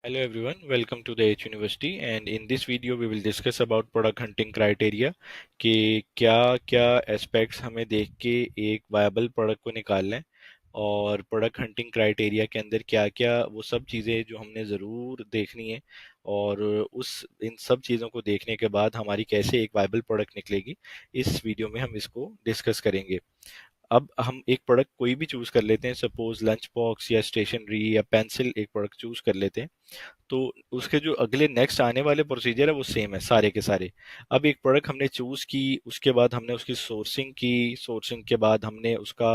Hello everyone, welcome to the H University and in this video we will discuss about product hunting criteria कि क्या क्या aspects हमें देख के एक वायबल प्रोडक्ट को निकालना है और प्रोडक्ट हंटिंग क्राइटेरिया के अंदर क्या क्या वो सब चीज़ें जो हमने ज़रूर देखनी है और उस इन सब चीज़ों को देखने के बाद हमारी कैसे एक वायबल प्रोडक्ट निकलेगी। इस वीडियो में हम इसको डिस्कस करेंगे। अब हम एक प्रोडक्ट कोई भी चूज कर लेते हैं, सपोज लंच बॉक्स या स्टेशनरी या पेंसिल, एक प्रोडक्ट चूज कर लेते हैं। तो उसके जो अगले नेक्स्ट आने वाले प्रोसीजर है वो सेम है सारे के सारे। अब एक प्रोडक्ट हमने चूज की, उसके बाद हमने उसकी सोर्सिंग की, सोर्सिंग के बाद हमने उसका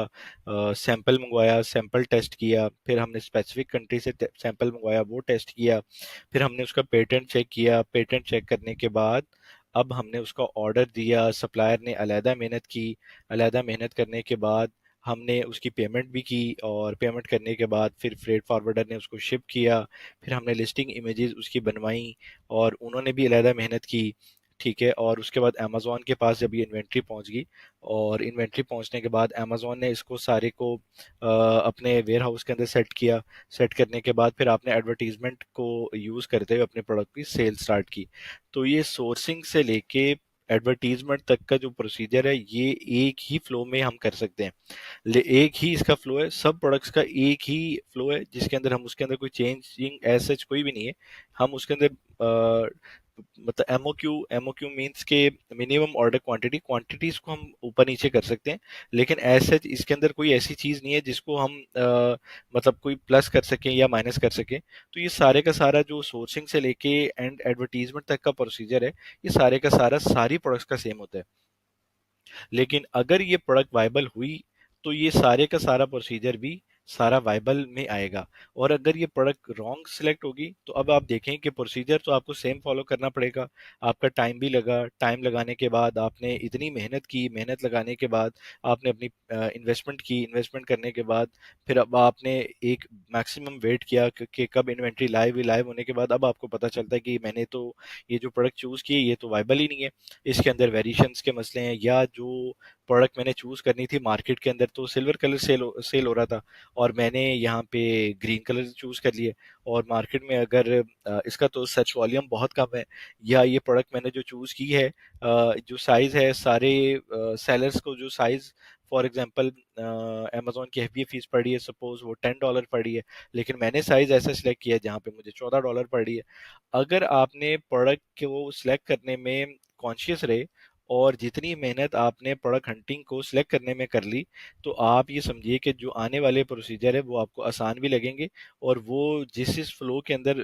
सैंपल मंगवाया, सैंपल टेस्ट किया, फिर हमने स्पेसिफिक कंट्री से सैंपल मंगवाया, वो टेस्ट किया, फिर हमने उसका पेटेंट चेक किया, पेटेंट चेक करने के बाद अब हमने उसका ऑर्डर दिया, सप्लायर ने अलहदा मेहनत की, अलहदा मेहनत करने के बाद हमने उसकी पेमेंट भी की और पेमेंट करने के बाद फिर फ्रेट फॉरवर्डर ने उसको शिप किया, फिर हमने लिस्टिंग इमेजेस उसकी बनवाई और उन्होंने भी अलहदा मेहनत की। ठीक है, और उसके बाद अमेज़ॉन के पास जब ये इन्वेंट्री पहुंच गई और इन्वेंट्री पहुंचने के बाद अमेज़ॉन ने इसको सारे को अपने वेयर हाउस के अंदर सेट किया। सेट करने के बाद फिर आपने एडवर्टीजमेंट को यूज़ करते हुए अपने प्रोडक्ट की सेल स्टार्ट की। तो ये सोर्सिंग से लेके एडवर्टीजमेंट तक का जो प्रोसीजर है ये एक ही फ्लो में हम कर सकते हैं। एक ही इसका फ्लो है, सब प्रोडक्ट्स का एक ही फ्लो है जिसके अंदर हम उसके अंदर कोई चेंजिंग एज सच कोई भी नहीं है। हम उसके अंदर मतलब एमओक्यू मींस के मिनिमम ऑर्डर क्वांटिटी, क्वांटिटीज को हम ऊपर नीचे कर सकते हैं, लेकिन एज सच इसके अंदर कोई ऐसी चीज नहीं है जिसको हम मतलब कोई प्लस कर सकें या माइनस कर सकें। तो ये सारे का सारा जो सोर्सिंग से लेके एंड एडवर्टीजमेंट तक का प्रोसीजर है, ये सारे का सारा सारी प्रोडक्ट्स का सेम होता है। लेकिन अगर ये प्रोडक्ट वायबल हुई तो ये सारे का सारा प्रोसीजर भी सारा वायबल में आएगा। और अगर ये प्रोडक्ट रॉन्ग सिलेक्ट होगी तो अब आप देखें कि प्रोसीजर तो आपको सेम फॉलो करना पड़ेगा। आपका टाइम भी लगा, टाइम लगाने के बाद आपने इतनी मेहनत की, मेहनत लगाने के बाद आपने अपनी इन्वेस्टमेंट की, इन्वेस्टमेंट करने के बाद फिर अब आपने एक मैक्सिमम वेट किया कि कब इन्वेंट्री लाइव हुई, लाइव होने के बाद अब आपको पता चलता है कि मैंने तो ये जो प्रोडक्ट चूज किए ये तो वायबल ही नहीं है, इसके अंदर वेरिएशंस के मसले हैं, या जो प्रोडक्ट मैंने चूज करनी थी मार्केट के अंदर तो सिल्वर कलर सेल हो रहा था और मैंने यहाँ पे ग्रीन कलर चूज कर लिए। और मार्केट में अगर इसका तो सच वॉल्यूम बहुत कम है, या ये प्रोडक्ट मैंने जो चूज की है जो साइज है सारे सेलर्स को जो साइज, फॉर एग्जांपल अमेजोन की एफबीए फीस पड़ी है, सपोज वो $10 पड़ी है, लेकिन मैंने साइज ऐसा सिलेक्ट किया जहाँ पे मुझे $14 पड़ी है। अगर आपने प्रोडक्ट को सिलेक्ट करने में कॉन्शियस रहे और जितनी मेहनत आपने प्रोडक्ट हंटिंग को सिलेक्ट करने में कर ली, तो आप ये समझिए कि जो आने वाले प्रोसीजर है वो आपको आसान भी लगेंगे और वो जिस इस फ्लो के अंदर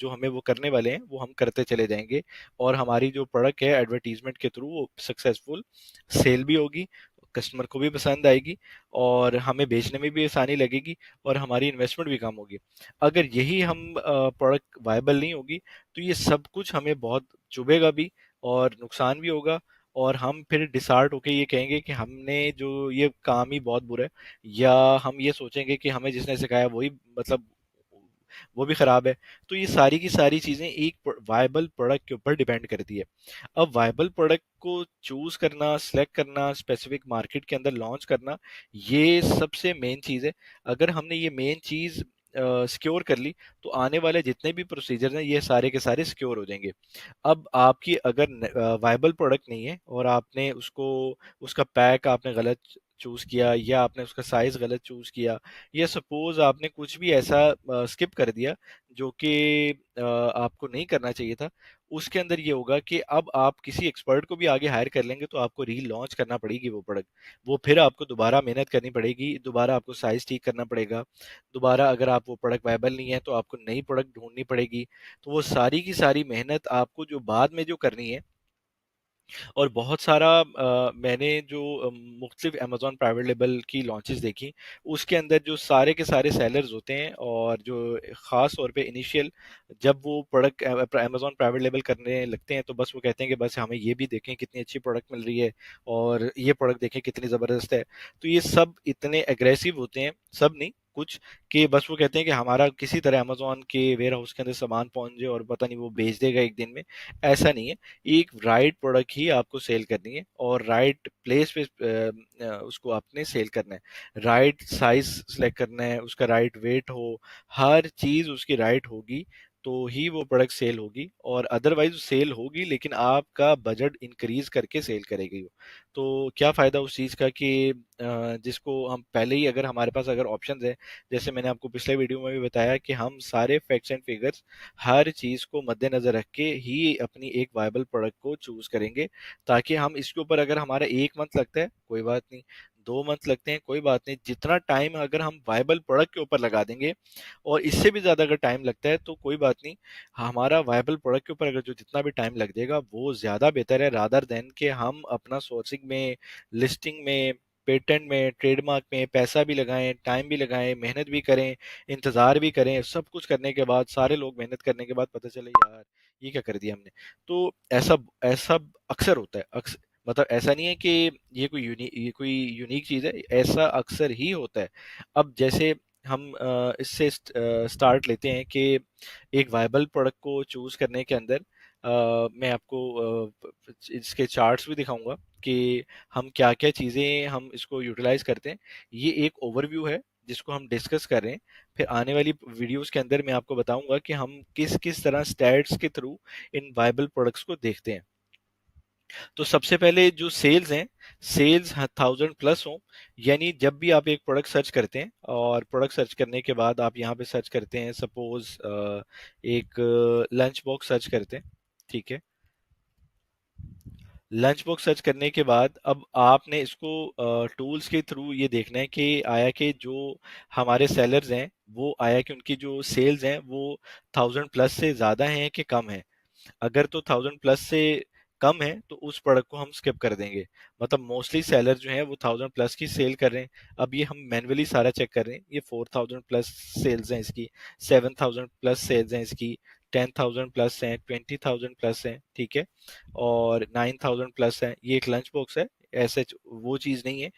जो हमें वो करने वाले हैं वो हम करते चले जाएंगे और हमारी जो प्रोडक्ट है एडवर्टीजमेंट के थ्रू वो सक्सेसफुल सेल भी होगी, कस्टमर को भी पसंद आएगी और हमें बेचने में भी आसानी लगेगी और हमारी इन्वेस्टमेंट भी कम होगी। अगर यही हम प्रोडक्ट वायबल नहीं होगी तो ये सब कुछ हमें बहुत चुभेगा भी और नुकसान भी होगा और हम फिर डिसहार्ट होके ये कहेंगे कि हमने जो ये काम ही बहुत बुरा है, या हम ये सोचेंगे कि हमें जिसने सिखाया वही मतलब वो भी खराब है। तो ये सारी की सारी चीजें एक वायबल प्रोडक्ट के ऊपर डिपेंड करती है। अब वायबल प्रोडक्ट को चूज करना, सिलेक्ट करना, स्पेसिफिक मार्केट के अंदर लॉन्च करना, ये सबसे मेन चीज है। अगर हमने ये मेन चीज सिक्योर कर ली तो आने वाले जितने भी प्रोसीजर हैं ये सारे के सारे सिक्योर हो जाएंगे। अब आपकी अगर वायबल प्रोडक्ट नहीं है और आपने उसको, उसका पैक आपने गलत चूज किया या आपने उसका साइज गलत चूज किया या सपोज आपने कुछ भी ऐसा स्किप कर दिया जो कि आपको नहीं करना चाहिए था, उसके अंदर ये होगा कि अब आप किसी एक्सपर्ट को भी आगे हायर कर लेंगे तो आपको री लॉन्च करना पड़ेगी वो प्रोडक्ट। वो फिर आपको दोबारा मेहनत करनी पड़ेगी, दोबारा आपको साइज ठीक करना पड़ेगा, दोबारा अगर आप वो प्रोडक्ट वायबल नहीं है तो आपको नई प्रोडक्ट ढूंढनी पड़ेगी। तो वो सारी की सारी मेहनत आपको जो बाद में जो करनी है, और बहुत सारा मैंने जो मुख्तलिफ अमेजोन प्राइवेट लेबल की लॉन्चेस देखी, उसके अंदर जो सारे के सारे सेलर्स होते हैं और जो ख़ास तौर पे इनिशियल जब वो प्रोडक्ट अमेजोन प्राइवेट लेबल करने लगते हैं तो बस वो कहते हैं कि बस हमें ये भी देखें कितनी अच्छी प्रोडक्ट मिल रही है और ये प्रोडक्ट देखें कितनी ज़बरदस्त है। तो ये सब इतने एग्रेसिव होते हैं, सब नहीं कुछ, कि बस वो कहते हैं कि हमारा किसी तरह अमेजोन के वेयर हाउस के अंदर सामान पहुंच जाए और पता नहीं वो बेच देगा एक दिन में। ऐसा नहीं है। एक राइट प्रोडक्ट ही आपको सेल करनी है और राइट प्लेस पे उसको आपने सेल करना है, राइट साइज सेलेक्ट करना है, उसका राइट वेट हो, हर चीज उसकी राइट होगी तो ही वो प्रोडक्ट सेल होगी, और अदरवाइज सेल होगी लेकिन आपका बजट इंक्रीज करके सेल करेगी वो। तो क्या फायदा उस चीज का कि जिसको हम पहले ही, अगर हमारे पास अगर ऑप्शंस है, जैसे मैंने आपको पिछले वीडियो में भी बताया कि हम सारे फैक्ट्स एंड फिगर्स, हर चीज को मद्देनजर रख के ही अपनी एक वायबल प्रोडक्ट को चूज करेंगे, ताकि हम इसके ऊपर, अगर हमारा 1 मंथ लगता है कोई बात नहीं, 2 मंथ लगते हैं कोई बात नहीं, जितना टाइम अगर हम वायबल प्रोडक्ट के ऊपर लगा देंगे, और इससे भी ज्यादा अगर टाइम लगता है तो कोई बात नहीं, हमारा वायबल प्रोडक्ट के ऊपर अगर जो जितना भी टाइम लग जाएगा वो ज्यादा बेहतर है, रादर देन कि हम अपना सोर्सिंग में, लिस्टिंग में, पेटेंट में, ट्रेडमार्क में पैसा भी लगाएं, टाइम भी लगाएं, मेहनत भी करें, इंतजार भी करें, सब कुछ करने के बाद, सारे लोग मेहनत करने के बाद पता चले यार ये क्या कर दिया हमने। तो ऐसा ऐसा अक्सर होता है, अक्सर, मतलब ऐसा नहीं है कि ये कोई यूनिक चीज है, ऐसा अक्सर ही होता है। अब जैसे हम इससे स्टार्ट लेते हैं कि एक वायबल प्रोडक्ट को चूज करने के अंदर मैं आपको इसके चार्ट्स भी दिखाऊंगा कि हम क्या क्या चीजें हम इसको यूटिलाइज करते हैं। ये एक ओवरव्यू है जिसको हम डिस्कस कर रहे हैं। फिर आने वाली वीडियोस के अंदर मैं आपको बताऊंगा कि हम किस किस तरह स्टैट्स के थ्रू इन वायबल प्रोडक्ट्स को देखते हैं। तो सबसे पहले जो सेल्स हैं, सेल्स 1000+ हो, यानी जब भी आप एक प्रोडक्ट सर्च करते हैं, और प्रोडक्ट सर्च करने के बाद आप यहाँ पे सर्च करते हैं, सपोज एक लंच बॉक्स सर्च करते हैं, ठीक है। लंच बॉक्स सर्च करने के बाद अब आपने इसको टूल्स के थ्रू ये देखना है कि आया कि जो हमारे सेलर्स हैं, वो आया कि उनकी जो सेल्स हैं वो 1000+ से ज़्यादा हैं कि कम है। अगर तो 1000+ से कम है तो उस प्रोडक्ट को हम स्किप कर देंगे। मतलब मोस्टली सेलर जो है वो 1000+ की सेल कर रहे हैं। अब ये हम मैन्युअली सारा चेक कर रहे हैं, ये 4000+ सेल्स हैं इसकी, 7000+ सेल्स हैं इसकी, 10,000+ हैं, 20,000+ हैं, ठीक है, और 9,000+ है। ये एक लंच बॉक्स है, ऐसे वो चीज़ नहीं है।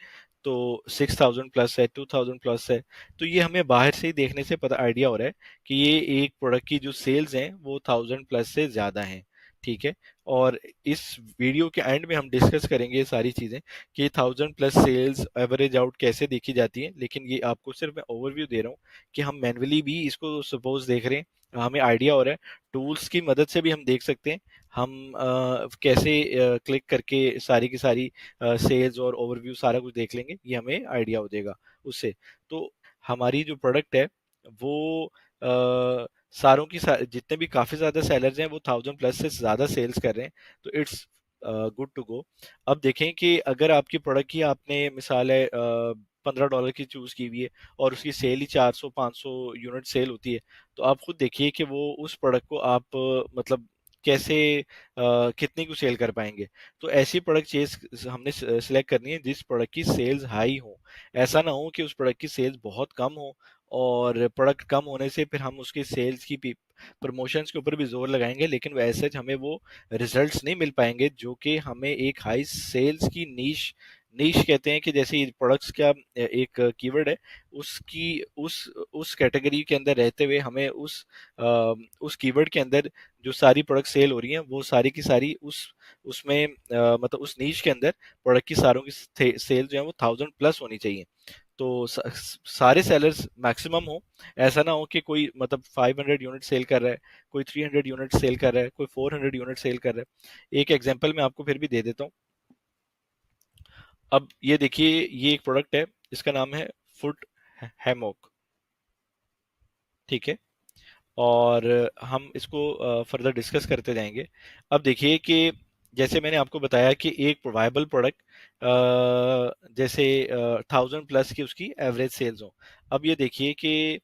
तो 6,000+ है, 2,000+ है। तो ये हमें बाहर से ही देखने से पता आइडिया हो रहा है कि ये एक प्रोडक्ट की जो सेल्स हैं वो 1000+ से ज़्यादा हैं, ठीक है। और इस वीडियो के एंड में हम डिस्कस करेंगे ये सारी चीज़ें कि 1000+ सेल्स एवरेज आउट कैसे देखी जाती है, लेकिन ये आपको सिर्फ मैं ओवरव्यू दे रहा हूँ कि हम मैन्युअली भी इसको सपोज देख रहे हैं, हमें आइडिया हो रहा है। टूल्स की मदद से भी हम देख सकते हैं, हम कैसे क्लिक करके सारी की सारी सेल्स और ओवरव्यू सारा कुछ देख लेंगे, ये हमें आइडिया हो जाएगा उससे। तो हमारी जो प्रोडक्ट है वो सारों की जितने भी काफी ज्यादा सेलर्स हैं वो 1000+ से ज्यादा सेल्स कर रहे हैं, तो इट्स गुड टू गो। अब देखें कि अगर आपकी प्रोडक्ट की आपने मिसाल है $15 की चूज की हुई है, और उसकी सेल ही 400-500 यूनिट सेल होती है, तो आप खुद देखिए कि वो उस प्रोडक्ट को आप मतलब कैसे कितने को सेल कर पाएंगे। तो ऐसी प्रोडक्ट चेज हमने सिलेक्ट करनी है जिस प्रोडक्ट की सेल्स हाई हो। ऐसा ना हो कि उस प्रोडक्ट की सेल्स बहुत कम हो, और प्रोडक्ट कम होने से फिर हम उसके सेल्स की प्रमोशंस के ऊपर भी जोर लगाएंगे, लेकिन वैसे हमें वो रिजल्ट्स नहीं मिल पाएंगे जो कि हमें एक हाई सेल्स की नीश, नीश कहते हैं कि जैसे ये प्रोडक्ट्स का एक कीवर्ड है, उसकी उस कैटेगरी के अंदर रहते हुए हमें उस कीवर्ड के अंदर जो सारी प्रोडक्ट सेल हो रही हैं वो सारी की सारी उसमें मतलब उस नीश के अंदर प्रोडक्ट की सारों की सेल जो है वो 1000+ होनी चाहिए। तो सारे सेलर्स मैक्सिमम हो, ऐसा ना हो कि कोई मतलब 500 यूनिट सेल कर रहा है, कोई 300 यूनिट सेल कर रहा है, कोई 400 यूनिट सेल कर रहा है। एक एग्जांपल मैं आपको फिर भी दे देता हूँ। अब ये देखिए, ये एक प्रोडक्ट है, इसका नाम है फुट हैमॉक, ठीक है, और हम इसको फर्दर डिस्कस करते जाएंगे। अब देखिए कि जैसे मैंने आपको बताया कि एक वायबल प्रोडक्ट जैसे 1000+ की उसकी एवरेज सेल्स हो। अब ये देखिए कि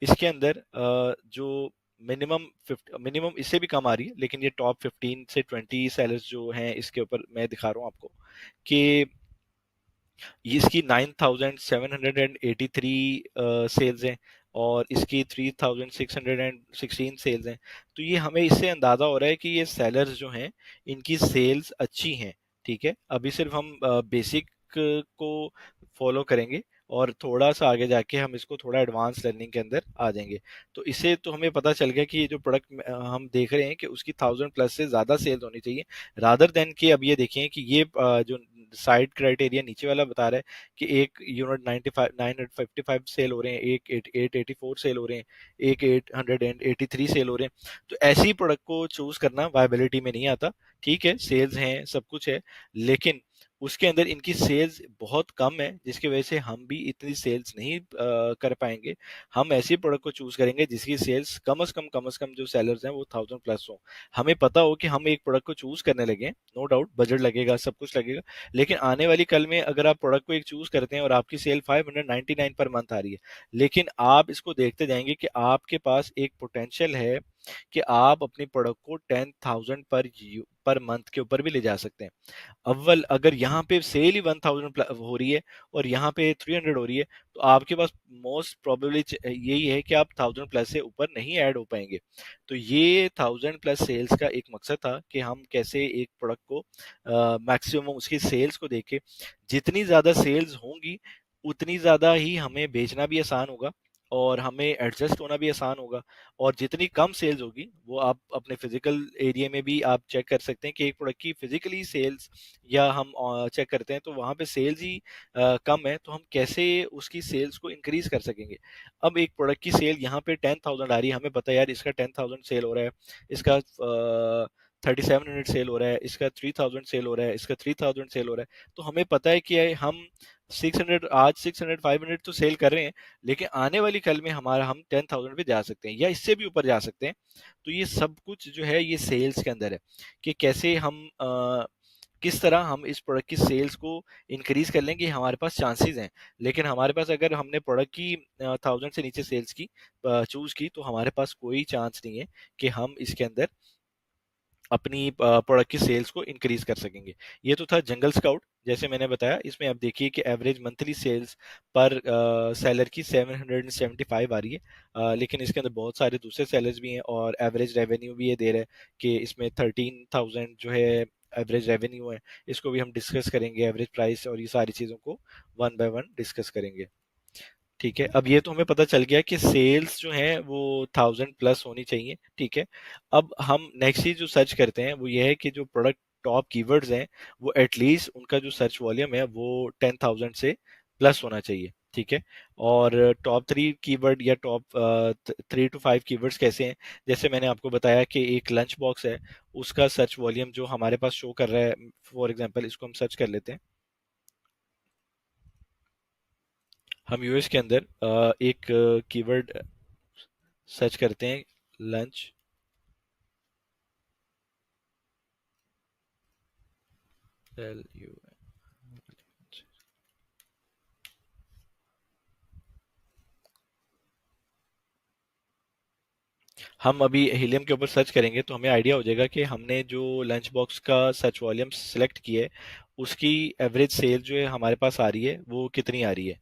इसके अंदर जो मिनिमम इससे भी कम आ रही है, लेकिन ये टॉप 15 से 20 सेलर्स जो हैं इसके ऊपर मैं दिखा रहा हूँ आपको कि ये इसकी 9,783 सेल्स हैं, और इसकी 3,616 सेल्स हैं। तो ये हमें इससे अंदाजा हो रहा है कि ये सेलर्स जो हैं इनकी सेल्स अच्छी हैं, ठीक है। अभी सिर्फ हम बेसिक को फॉलो करेंगे, और थोड़ा सा आगे जाके हम इसको थोड़ा एडवांस लर्निंग के अंदर आ जाएंगे। तो इससे तो हमें पता चल गया कि ये जो प्रोडक्ट हम देख रहे हैं कि उसकी 1000+ से ज्यादा सेल्स होनी चाहिए, रादर देन कि अब ये देखें कि ये जो साइड क्राइटेरिया नीचे वाला बता रहा है कि एक यूनिट 95 955 सेल हो रहे हैं, एक 884 सेल हो रहे हैं, एक 883 सेल हो रहे हैं, तो ऐसी प्रोडक्ट को चूज करना वायबिलिटी में नहीं आता। ठीक है, सेल्स हैं, सब कुछ है, लेकिन उसके अंदर इनकी सेल्स बहुत कम है, जिसकी वजह से हम भी इतनी सेल्स नहीं कर पाएंगे। हम ऐसी प्रोडक्ट को चूज करेंगे जिसकी सेल्स कम से कम जो सेलर्स हैं वो 1000+ हो। हमें पता हो कि हम एक प्रोडक्ट को चूज करने लगे, नो डाउट बजट लगेगा, सब कुछ लगेगा, लेकिन आने वाली कल में अगर आप प्रोडक्ट को एक चूज करते हैं और आपकी सेल 599 पर मंथ आ रही है, लेकिन आप इसको देखते जाएंगे कि आपके पास एक पोटेंशियल है कि आप अपनी प्रोडक्ट को 10,000 पर मंथ के ऊपर भी ले जा सकते हैं। अव्वल अगर यहाँ पे सेल ही 1000 हो रही है और यहाँ पे 300 हो रही है, तो आपके पास मोस्ट प्रोबेबली यही है कि आप 1000+ से ऊपर नहीं ऐड हो पाएंगे। तो ये 1000+ सेल्स का एक मकसद था कि हम कैसे एक प्रोडक्ट को मैक्सिमम उसकी सेल्स को देके, जितनी ज्यादा सेल्स होंगी उतनी ज्यादा ही हमें बेचना भी आसान होगा और हमें एडजस्ट होना भी आसान होगा। और जितनी कम सेल्स होगी, वो आप अपने फिजिकल एरिया में भी आप चेक कर सकते हैं कि एक प्रोडक्ट की फिजिकली सेल्स, या हम चेक करते हैं तो वहां पे सेल्स ही कम है, तो हम कैसे उसकी सेल्स को इंक्रीज कर सकेंगे। अब एक प्रोडक्ट की सेल यहाँ पे 10,000 आ रही है, हमें पता है यार इसका 10,000 सेल हो रहा है, इसका 3700 सेल हो रहा है, इसका 3000 सेल हो रहा है, इसका 3000 सेल हो रहा है, तो हमें पता है कि हम 600, आज 600 500 तो सेल कर रहे हैं, लेकिन आने वाली कल में हमारा हम 10,000 पे जा सकते हैं या इससे भी ऊपर जा सकते हैं। तो ये सब कुछ जो है ये सेल्स के अंदर है कि कैसे हम किस तरह हम इस प्रोडक्ट की सेल्स को इंक्रीज कर लेंगे, हमारे पास चांसेस हैं। लेकिन हमारे पास अगर हमने प्रोडक्ट की 1000 से नीचे सेल्स की चूज की, तो हमारे पास कोई चांस नहीं है कि हम इसके अंदर अपनी प्रोडक्ट की सेल्स को इंक्रीज कर सकेंगे। ये तो था जंगल स्काउट, जैसे मैंने बताया। इसमें आप देखिए कि एवरेज मंथली सेल्स पर सेलर की 775 आ रही है, लेकिन इसके अंदर बहुत सारे दूसरे सेलर्स भी हैं और एवरेज रेवेन्यू भी ये दे रहा है कि इसमें 13,000 जो है एवरेज रेवेन्यू है। इसको भी हम डिस्कस करेंगे, एवरेज प्राइस और ये सारी चीज़ों को वन बाय वन डिस्कस करेंगे। ठीक है, अब ये तो हमें पता चल गया कि सेल्स जो है वो 1000+ होनी चाहिए। ठीक है, अब हम नेक्स्ट चीज जो सर्च करते हैं वो ये है कि जो प्रोडक्ट टॉप कीवर्ड्स हैं वो एटलीस्ट उनका जो सर्च वॉल्यूम है वो 10,000 से प्लस होना चाहिए। ठीक है, और टॉप 3 कीवर्ड या टॉप 3 to 5 कीवर्ड्स कैसे हैं, जैसे मैंने आपको बताया कि एक लंच बॉक्स है, उसका सर्च वॉल्यूम जो हमारे पास शो कर रहा है, फॉर एग्जांपल इसको हम सर्च कर लेते हैं। हम यूएस के अंदर एक कीवर्ड सर्च करते हैं, लंच। एल यू, हम अभी हीलियम के ऊपर सर्च करेंगे तो हमें आइडिया हो जाएगा कि हमने जो लंच बॉक्स का सर्च वॉल्यूम सेलेक्ट किया है उसकी एवरेज सेल जो है हमारे पास आ रही है वो कितनी आ रही है।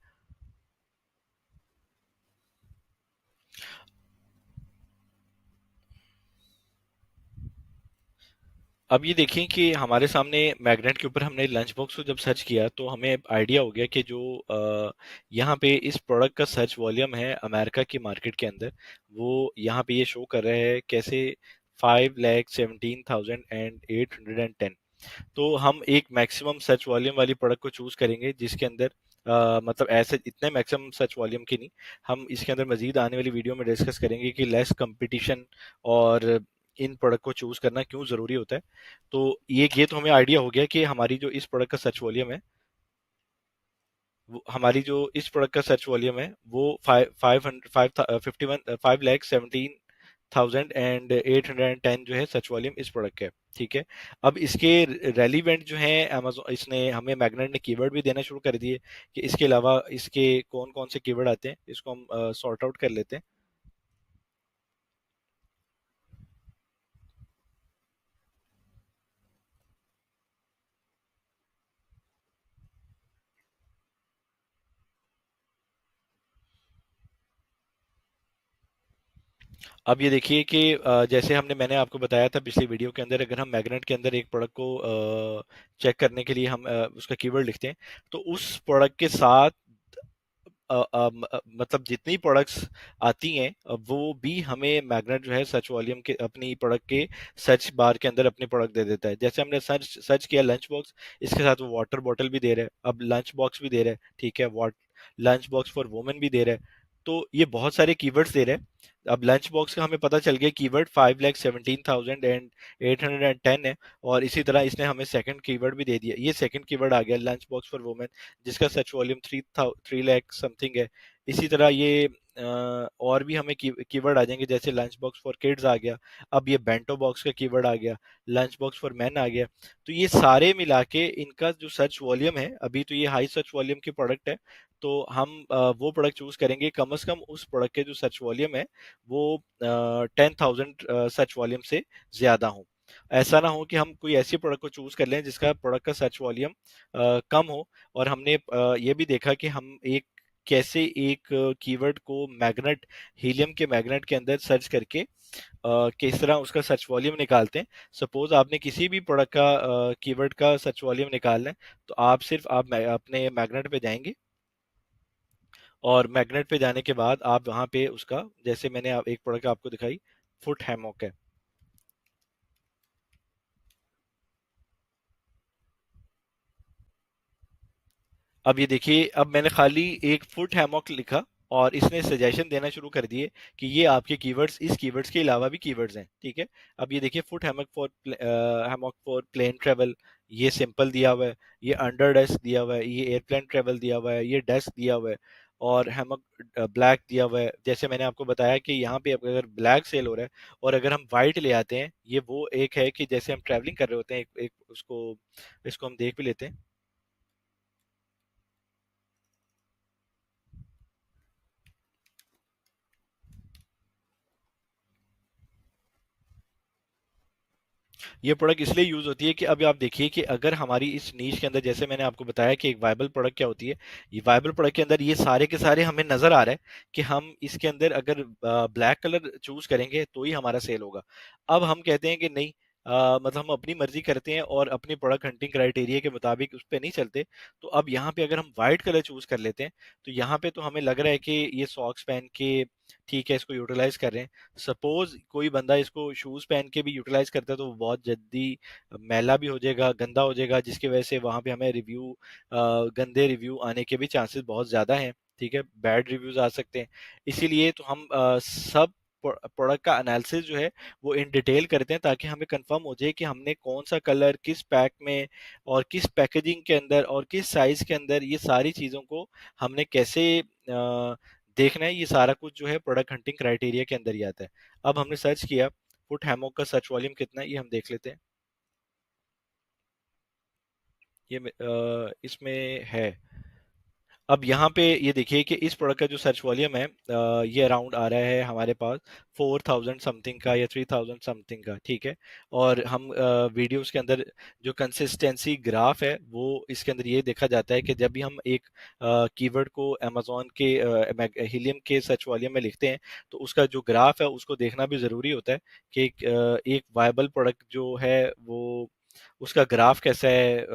अब ये देखें कि हमारे सामने मैग्नेट के ऊपर हमने लंच बॉक्स को जब सर्च किया तो हमें आइडिया हो गया कि जो यहाँ पे इस प्रोडक्ट का सर्च वॉल्यूम है अमेरिका की मार्केट के अंदर, वो यहाँ पे ये शो कर रहा है कैसे 5,17,810। तो हम एक मैक्सिमम सर्च वॉल्यूम वाली प्रोडक्ट को चूज करेंगे जिसके अंदर मतलब ऐसे इतने मैक्सिमम सर्च वॉल्यूम की नहीं, हम इसके अंदर मजीद आने वाली वीडियो में डिस्कस करेंगे कि लेस कंपटीशन और इन प्रोडक्ट को चूज करना क्यों जरूरी होता है। तो ये तो हमें आइडिया हो गया कि हमारी जो इस प्रोडक्ट का सर्च वॉल्यूम है, हमारी जो इस प्रोडक्ट का सर्च वॉल्यूम है वो 5,17,810 जो है सर्च वॉल्यूम इस प्रोडक्ट का है। ठीक है, अब इसके रेलिवेंट जो है अमेजोन, इसने हमें मैग्नेट ने कीवर्ड भी देना शुरू कर दिए कि इसके अलावा इसके कौन कौन से कीवर्ड आते हैं, इसको हम सॉर्ट आउट कर लेते हैं। अब ये देखिए कि जैसे मैंने आपको बताया था पिछली वीडियो के अंदर, अगर हम मैग्नेट के अंदर एक प्रोडक्ट को चेक करने के लिए हम उसका कीवर्ड लिखते हैं, तो उस प्रोडक्ट के साथ मतलब जितनी प्रोडक्ट्स आती हैं वो भी हमें मैग्नेट जो है सर्च वॉल्यूम के अपनी प्रोडक्ट के सर्च बार के अंदर अपनी प्रोडक्ट दे देता है। जैसे हमने सर्च सर्च किया लंच बॉक्स, इसके साथ वो वाटर बॉटल भी दे रहा है, अब लंच बॉक्स भी दे रहा है, ठीक है, what lunch box for women भी दे रहा है। तो ये बहुत सारे कीवर्ड्स दे रहे हैं। अब लंच बॉक्स का हमें पता चल गया कीवर्ड 5,17,810 है। और इसी तरह इसने हमें सेकंड कीवर्ड भी दे दिया, ये सेकंड कीवर्ड आ गया लंच बॉक्स फॉर वुमेन, जिसका सर्च वॉल्यूम 3 लाख समथिंग है। इसी तरह ये और भी हमें कीवर्ड आ जाएंगे, जैसे लंच बॉक्स फॉर किड्स आ गया, अब ये बेंटो बॉक्स का कीवर्ड आ गया, लंच बॉक्स फॉर मैन आ गया। तो ये सारे मिला के इनका जो सर्च वॉल्यूम है, अभी तो ये हाई सर्च वॉल्यूम की प्रोडक्ट है, तो हम वो प्रोडक्ट चूज करेंगे कम से कम उस प्रोडक्ट के जो सर्च वॉल्यूम है वो 10,000 सर्च वॉल्यूम से ज्यादा हो। ऐसा ना हो कि हम कोई ऐसी प्रोडक्ट को चूज कर लें जिसका प्रोडक्ट का सर्च वॉल्यूम कम हो। और हमने ये भी देखा कि हम एक कैसे एक कीवर्ड को मैग्नेट हीलियम के मैग्नेट के अंदर सर्च करके किस तरह उसका सर्च वॉल्यूम निकालते हैं। सपोज आपने किसी भी प्रोडक्ट का कीवर्ड का सर्च वॉल्यूम निकालना है, तो आप सिर्फ अपने मैग्नेट पे जाएंगे, और मैग्नेट पे जाने के बाद आप वहां पे उसका, जैसे मैंने एक प्रोडक्ट आपको दिखाई, फुट हैमॉक है। अब ये देखिए, अब मैंने खाली एक फुट हैमॉक लिखा और इसने सजेशन देना शुरू कर दिए कि ये आपके कीवर्ड्स, इस कीवर्ड्स के अलावा भी कीवर्ड्स हैं, ठीक है। अब ये देखिए, foot hammock for plane travel, ये सिंपल दिया हुआ है, ये अंडर डेस्क दिया हुआ है, ये एयरप्लेन ट्रेवल दिया हुआ है, ये डेस्क दिया हुआ है, और हैमॉक ब्लैक दिया हुआ है। जैसे मैंने आपको बताया कि यहाँ पे अगर ब्लैक सेल हो रहा है और अगर हम वाइट ले आते हैं, ये वो एक है कि जैसे हम ट्रैवलिंग कर रहे होते हैं, एक उसको, इसको हम देख भी लेते हैं। ये प्रोडक्ट इसलिए यूज होती है कि अभी आप देखिए कि अगर हमारी इस नीश के अंदर, जैसे मैंने आपको बताया कि एक वायबल प्रोडक्ट क्या होती है, ये वायबल प्रोडक्ट के अंदर ये सारे के सारे हमें नजर आ रहा है कि हम इसके अंदर अगर ब्लैक कलर चूज करेंगे तो ही हमारा सेल होगा। अब हम कहते हैं कि नहीं, मतलब हम अपनी मर्जी करते हैं और अपनी प्रोडक्ट हंटिंग क्राइटेरिया के मुताबिक उस पर नहीं चलते। तो अब यहाँ पे अगर हम व्हाइट कलर चूज कर लेते हैं, तो यहाँ पे तो हमें लग रहा है कि ये सॉक्स पहन के ठीक है इसको यूटिलाइज कर रहे हैं। सपोज कोई बंदा इसको शूज पहन के भी यूटिलाइज करता है तो वो बहुत जल्दी मैला भी हो जाएगा, गंदा हो जाएगा, जिसकी वजह से वहां पे हमें गंदे रिव्यू आने के भी चांसेस बहुत ज्यादा हैं, ठीक है, बैड रिव्यूज आ सकते हैं। इसीलिए तो हम सब प्रोडक्ट का एनालिसिस जो है वो इन डिटेल करते हैं, ताकि हमें कंफर्म हो जाए कि हमने कौन सा कलर किस पैक में और किस पैकेजिंग के अंदर और किस साइज के अंदर, ये सारी चीजों को हमने कैसे देखना है। ये सारा कुछ जो है प्रोडक्ट हंटिंग क्राइटेरिया के अंदर ही आता है। अब हमने सर्च किया फुट हैमॉक का सर्च वॉल्यूम कितना है, ये हम देख लेते हैं। इसमें है। अब यहाँ पे ये देखिए कि इस प्रोडक्ट का जो सर्च वॉल्यूम है, ये अराउंड आ रहा है हमारे पास 4,000 समथिंग का या 3,000 समथिंग का, ठीक है। और हम वीडियोस के अंदर जो कंसिस्टेंसी ग्राफ है वो इसके अंदर ये देखा जाता है कि जब भी हम एक कीवर्ड को अमेजोन के हीलियम के सर्च वॉल्यूम में लिखते हैं, तो उसका जो ग्राफ है उसको देखना भी ज़रूरी होता है कि एक वायबल प्रोडक्ट जो है वो उसका ग्राफ कैसा है।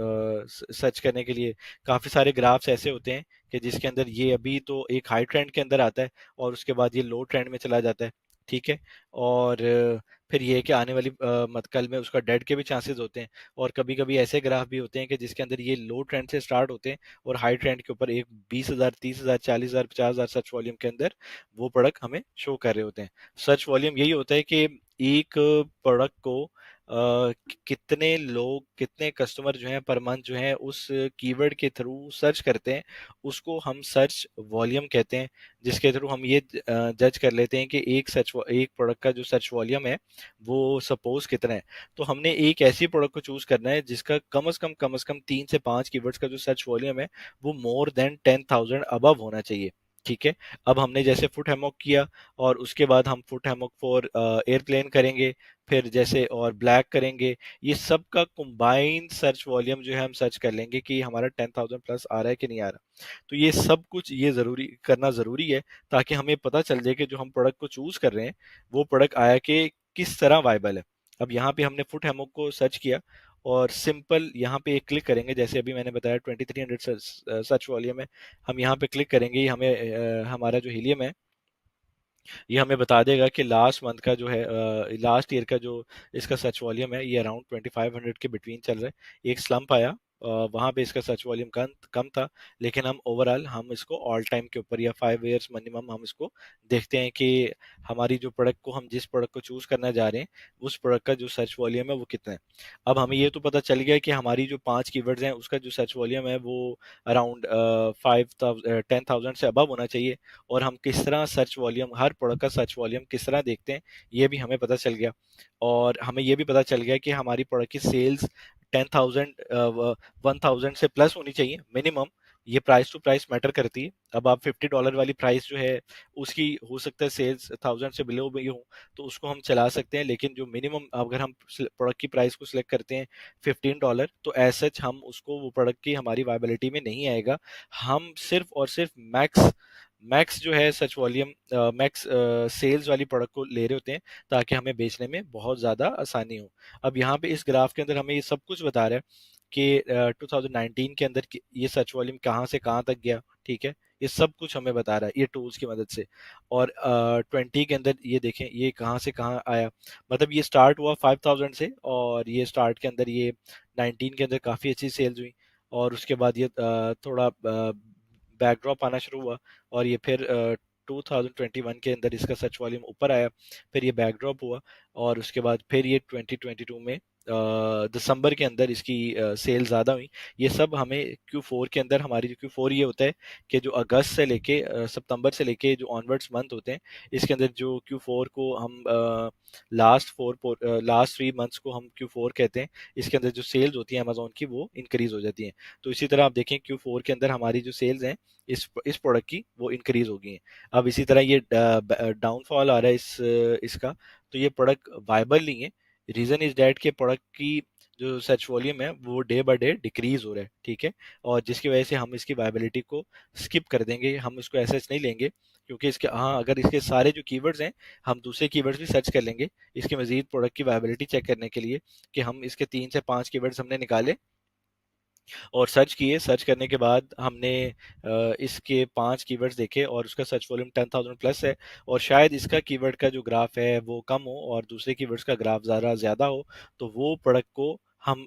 सर्च करने के लिए काफ़ी सारे ग्राफ्स ऐसे होते हैं कि जिसके अंदर ये अभी तो एक हाई ट्रेंड के अंदर आता है और उसके बाद ये लो ट्रेंड में चला जाता है, ठीक है। और फिर ये है कि आने वाली मत कल में उसका डेड के भी चांसेस होते हैं। और कभी कभी ऐसे ग्राफ भी होते हैं कि जिसके अंदर ये लो ट्रेंड से स्टार्ट होते हैं और हाई ट्रेंड के ऊपर एक 20,000, 30,000, 40,000, 50,000 सर्च वॉल्यूम के अंदर वो प्रोडक्ट हमें शो कर रहे होते हैं। सर्च वॉल्यूम यही होता है कि एक प्रोडक्ट को कितने लोग, कितने कस्टमर जो हैं पर मंथ जो हैं उस कीवर्ड के थ्रू सर्च करते हैं, उसको हम सर्च वॉल्यूम कहते हैं। जिसके थ्रू हम ये जज कर लेते हैं कि एक प्रोडक्ट का जो सर्च वॉल्यूम है वो सपोज कितना है। तो हमने एक ऐसी प्रोडक्ट को चूज करना है जिसका कम से कम 3 से 5 कीवर्ड्स का जो सर्च वॉल्यूम है वो मोर देन 10,000 अबव होना चाहिए, ठीक है। अब हमने जैसे फुट हैमॉक किया और उसके बाद हम फुट हैमॉक फॉर एयरप्लेन करेंगे, फिर जैसे और ब्लैक करेंगे। ये सब का कंबाइंड सर्च वॉल्यूम जो है हम सर्च कर लेंगे कि हमारा 10,000 प्लस आ रहा है कि नहीं आ रहा। तो ये सब कुछ ये जरूरी करना जरूरी है, ताकि हमें पता चल जाए कि जो हम प्रोडक्ट को चूज कर रहे हैं वो प्रोडक्ट आया कि किस तरह वायबल है। अब यहाँ पे हमने फुट हैमॉक को सर्च किया और सिंपल यहाँ पे एक क्लिक करेंगे, जैसे अभी मैंने बताया 2300 सर्च वॉल्यूम है, हम यहाँ पे क्लिक करेंगे, ये हमें हमारा जो हीलियम है ये हमें बता देगा कि लास्ट मंथ का जो है, लास्ट ईयर का जो इसका सर्च वॉल्यूम है ये अराउंड 2500 के बिटवीन चल रहा है। एक स्लम्प आया, वहाँ पे इसका सर्च वॉल्यूम कम कम था, लेकिन हम इसको ऑल टाइम के ऊपर या 5 इयर्स मिनिमम हम इसको देखते हैं कि हमारी जो प्रोडक्ट को, हम जिस प्रोडक्ट को चूज करना जा रहे हैं उस प्रोडक्ट का जो सर्च वॉल्यूम है वो कितना है। अब हमें ये तो पता चल गया कि हमारी जो 5 कीवर्ड्स हैं उसका जो सर्च वॉल्यूम है वो अराउंड 10,000 से अबव होना चाहिए। और हम किस तरह सर्च वॉल्यूम, हर प्रोडक्ट का सर्च वॉल्यूम किस तरह देखते हैं ये भी हमें पता चल गया। और हमें ये भी पता चल गया कि हमारी प्रोडक्ट की सेल्स 10,000 1,000 से प्लस होनी चाहिए मिनिमम। ये प्राइस टू प्राइस मैटर करती है। अब आप $50 वाली प्राइस जो है उसकी हो सकता है सेल्स 1,000 से बिलो भी हो, तो उसको हम चला सकते हैं, लेकिन जो मिनिमम अगर हम प्रोडक्ट की प्राइस को सिलेक्ट करते हैं $15, तो एज सच हम उसको, वो प्रोडक्ट की हमारी वायबिलिटी में नहीं आएगा। हम सिर्फ और सिर्फ मैक्स मैक्स जो है सच वॉल्यूम, मैक्स सेल्स वाली प्रोडक्ट को ले रहे होते हैं, ताकि हमें बेचने में बहुत ज़्यादा आसानी हो। अब यहाँ पे इस ग्राफ के अंदर हमें ये सब कुछ बता रहा है कि 2019 के अंदर ये सर्च वॉल्यूम कहाँ से कहाँ तक गया, ठीक है। ये सब कुछ हमें बता रहा है ये टूल्स की मदद से। और 20 के अंदर ये देखें ये कहाँ से कहाँ आया, मतलब ये स्टार्ट हुआ 5,000 से, और ये स्टार्ट के अंदर ये 19 के अंदर काफ़ी अच्छी सेल्स हुई। और उसके बाद ये थोड़ा बैकड्रॉप आना शुरू हुआ, और ये फिर 2021 के अंदर इसका सर्च वॉल्यूम ऊपर आया, फिर ये बैकड्रॉप हुआ। और उसके बाद फिर ये 2022 में दिसंबर के अंदर इसकी सेल ज़्यादा हुई। ये सब हमें Q4 के अंदर, हमारी जो Q4 ये होता है कि जो अगस्त से लेके सितंबर से लेके जो ऑनवर्ड्स मंथ होते हैं, इसके अंदर जो Q4 को हम लास्ट 3 मंथ्स को हम Q4 कहते हैं। इसके अंदर जो सेल्स होती हैं अमेजोन की वो इंक्रीज हो जाती हैं। तो इसी तरह आप देखें Q4 के अंदर हमारी जो सेल्स हैं इस प्रोडक्ट की वो इंक्रीज हो गई हैं। अब इसी तरह ये डाउनफॉल आ रहा है इसका, तो ये प्रोडक्ट वायबल नहीं है। रीजन इज डैट के प्रोडक्ट की जो सर्च वॉल्यूम है वो डे बाय डे डिक्रीज हो रहा है, ठीक है। और जिसकी वजह से हम इसकी वायबिलिटी को स्किप कर देंगे, हम इसको ऐसा नहीं लेंगे, क्योंकि इसके, हाँ, अगर इसके सारे जो कीवर्ड्स हैं हम दूसरे कीवर्ड्स भी सर्च कर लेंगे इसके मजीद प्रोडक्ट की वायबिलिटी चेक करने के लिए, कि हम इसके 3 से 5 कीवर्ड्स हमने निकाले और सर्च किए। सर्च करने के बाद हमने इसके 5 कीवर्ड्स देखे और उसका सर्च वॉल्यूम 10,000 प्लस है, और शायद इसका कीवर्ड का जो ग्राफ है वो कम हो और दूसरे कीवर्ड्स का ग्राफ ज़्यादा हो, तो वो प्रोडक्ट को हम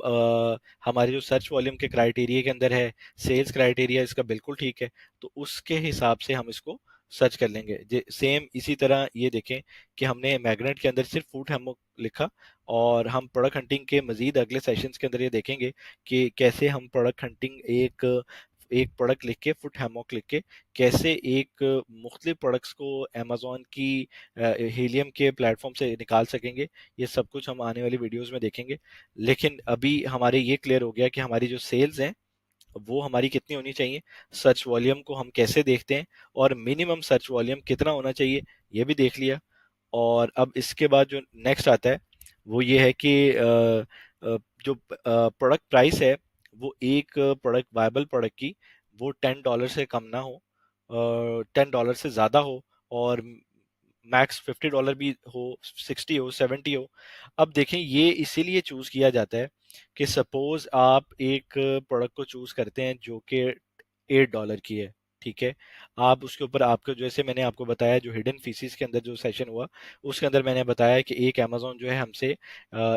हमारे जो सर्च वॉल्यूम के क्राइटेरिया के अंदर है, सेल्स क्राइटेरिया इसका बिल्कुल ठीक है, तो उसके हिसाब से हम इसको सर्च कर लेंगे। सेम इसी तरह ये देखें कि हमने मैग्नेट के अंदर सिर्फ फूट हैमॉक लिखा, और हम प्रोडक्ट हंटिंग के मजीद अगले सेशंस के अंदर ये देखेंगे कि कैसे हम प्रोडक्ट हंटिंग एक एक प्रोडक्ट लिख के, फुट हैमॉक लिख के, कैसे एक मुख्तलिफ प्रोडक्ट्स को अमेजोन की हीलियम के प्लेटफॉर्म से निकाल सकेंगे। ये सब कुछ हम आने वाली वीडियोस में देखेंगे। लेकिन अभी हमारे ये क्लियर हो गया कि हमारी जो सेल्स हैं वो हमारी कितनी होनी चाहिए, सर्च वॉल्यूम को हम कैसे देखते हैं, और मिनिमम सर्च वॉल्यूम कितना होना चाहिए ये भी देख लिया। और अब इसके बाद जो नेक्स्ट आता है वो ये है कि जो प्रोडक्ट प्राइस है वो एक प्रोडक्ट, वायबल प्रोडक्ट की, वो $10 से कम ना हो, $10 से ज़्यादा हो, और मैक्स $50 भी हो, 60 हो, 70 हो। अब देखें ये इसीलिए चूज किया जाता है कि सपोज आप एक प्रोडक्ट को चूज करते हैं जो कि $8 की है, ठीक है। आप उसके ऊपर, आपको जैसे मैंने आपको बताया जो हिडन फीसिस के अंदर जो सेशन हुआ उसके अंदर मैंने बताया कि एक अमेजोन जो है हमसे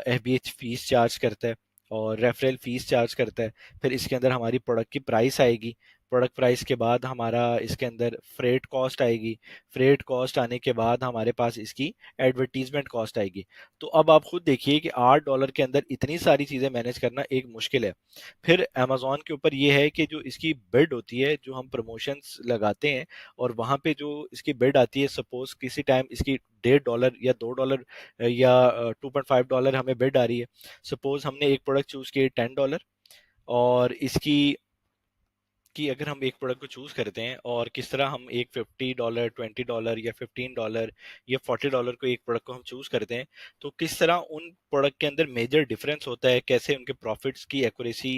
FBH फीस चार्ज करता है और रेफरल फीस चार्ज करता है। फिर इसके अंदर हमारी प्रोडक्ट की प्राइस आएगी, प्रोडक्ट प्राइस के बाद हमारा इसके अंदर फ्रेट कॉस्ट आएगी, फ्रेट कॉस्ट आने के बाद हमारे पास इसकी एडवर्टीजमेंट कॉस्ट आएगी। तो अब आप खुद देखिए कि $8 के अंदर इतनी सारी चीज़ें मैनेज करना एक मुश्किल है। फिर अमेजोन के ऊपर ये है कि जो इसकी बिड होती है, जो हम प्रमोशंस लगाते हैं, और वहाँ पे जो इसकी बिड आती है, सपोज किसी टाइम इसकी $1.5 या $2 या $2.5 हमें बिड आ रही है। सपोज हमने एक प्रोडक्ट चूज किया $10, और इसकी कि अगर हम एक प्रोडक्ट को चूज करते हैं और किस तरह हम एक $50, $20 या $15 या $40 को एक प्रोडक्ट को हम चूज करते हैं, तो किस तरह उन प्रोडक्ट के अंदर मेजर डिफरेंस होता है, कैसे उनके प्रॉफिट्स की एक्यूरेसी